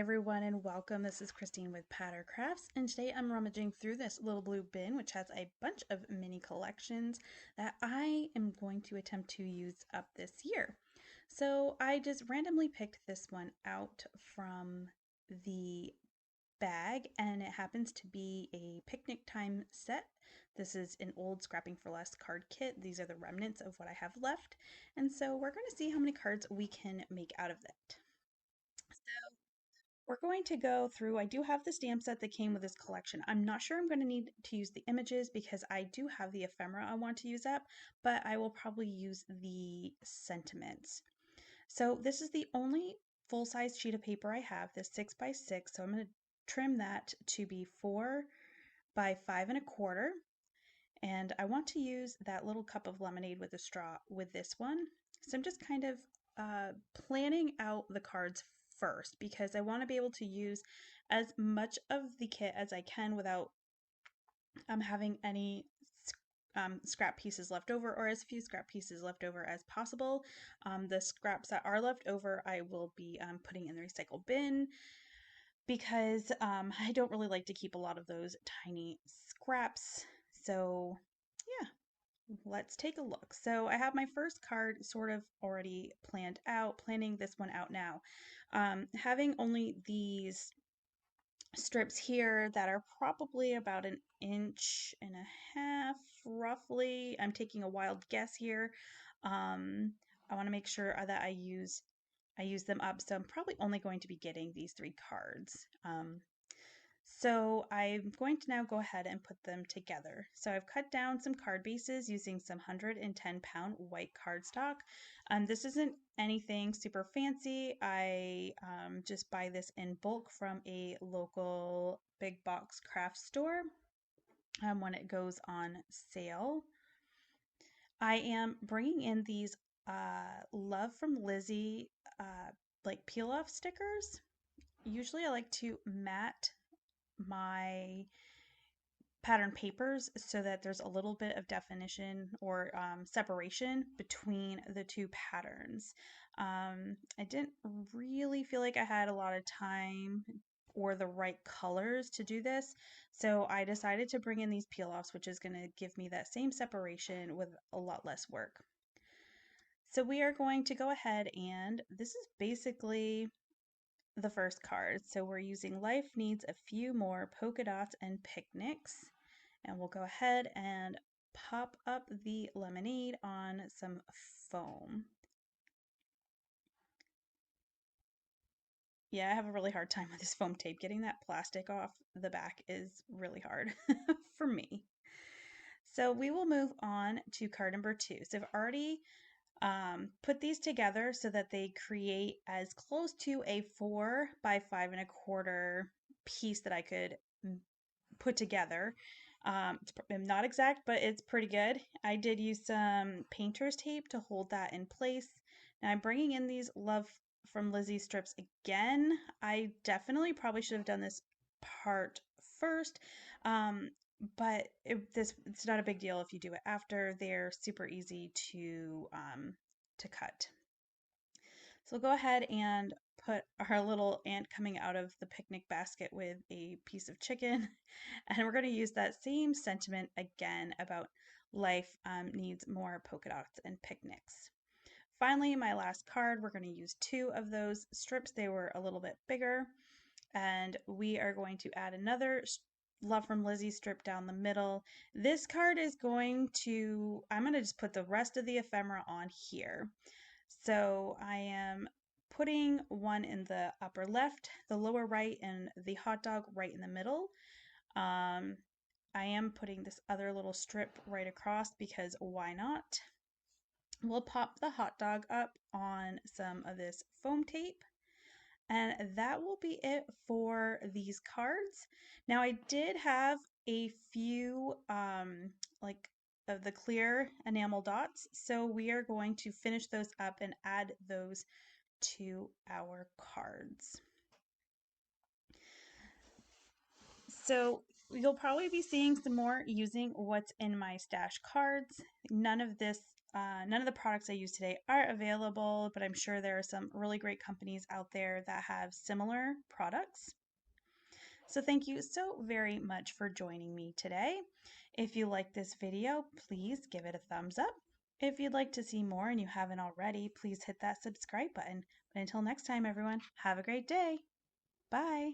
everyone, and welcome. This is Christine with Patter Crafts, and today I'm rummaging through this little blue bin, which has a bunch of mini collections that I am going to attempt to use up this year. So I just randomly picked this one out from the bag, and it happens to be a picnic time set. This is an old Scrapping for Less card kit. These are the remnants of what I have left, and so we're going to see how many cards we can make out of that. We're going to go through, I do have the stamp set that came with this collection. I'm not sure I'm going to need to use the images because I do have the ephemera I want to use up, but I will probably use the sentiments. So this is the only full-size sheet of paper I have, this 6x6, so I'm going to trim that to be 4 by 5 1/4. And I want to use that little cup of lemonade with a straw with this one. So I'm just kind of planning out the cards first because I want to be able to use as much of the kit as I can without having any scrap pieces left over, or as few scrap pieces left over as possible. The scraps that are left over I will be putting in the recycle bin because I don't really like to keep a lot of those tiny scraps. So yeah, let's take a look. So I have my first card sort of already planned out, planning this one out now. Having only these strips here that are probably about 1.5 inches roughly. I'm taking a wild guess here. I want to make sure that I use them up, so I'm probably only going to be getting these 3 cards. So I'm going to now go ahead and put them together. So I've cut down some card bases using some 110-pound white cardstock. This isn't anything super fancy. I just buy this in bulk from a local big box craft store when it goes on sale. I am bringing in these Love from Lizzie like peel off stickers. Usually I like to mat my pattern papers so that there's a little bit of definition or separation between the two patterns. I didn't really feel like I had a lot of time or the right colors to do this, so I decided to bring in these peel-offs, which is going to give me that same separation with a lot less work. So we are going to go ahead, and this is basically the first card. So we're using Life Needs a Few More Polka Dots and Picnics. And we'll go ahead and pop up the lemonade on some foam. Yeah, I have a really hard time with this foam tape. Getting that plastic off the back is really hard for me. So we will move on to card number 2. So I've already put these together so that they create as close to a 4 by 5 1/4 piece that I could put together. It's not exact, but it's pretty good. I did use some painter's tape to hold that in place. Now I'm bringing in these Love from Lizzie strips again. I definitely probably should have done this part first, but it's not a big deal if you do it after. They're super easy to cut. So we'll go ahead and put our little ant coming out of the picnic basket with a piece of chicken. And we're going to use that same sentiment again about life needs more polka dots and picnics. Finally, my last card, we're going to use 2 of those strips. They were a little bit bigger. And we are going to add another Love from Lizzie strip down the middle. This card is I'm going to just put the rest of the ephemera on here. So I am putting one in the upper left, the lower right, and the hot dog right in the middle. I am putting this other little strip right across because why not? We'll pop the hot dog up on some of this foam tape. And that will be it for these cards. Now I did have a few like of the clear enamel dots, so we are going to finish those up and add those to our cards. So you'll probably be seeing some more using what's in my stash cards. None of this None of the products I use today are available, but I'm sure there are some really great companies out there that have similar products. So thank you so very much for joining me today. If you like this video, please give it a thumbs up. If you'd like to see more and you haven't already, please hit that subscribe button. But until next time, everyone, have a great day. Bye.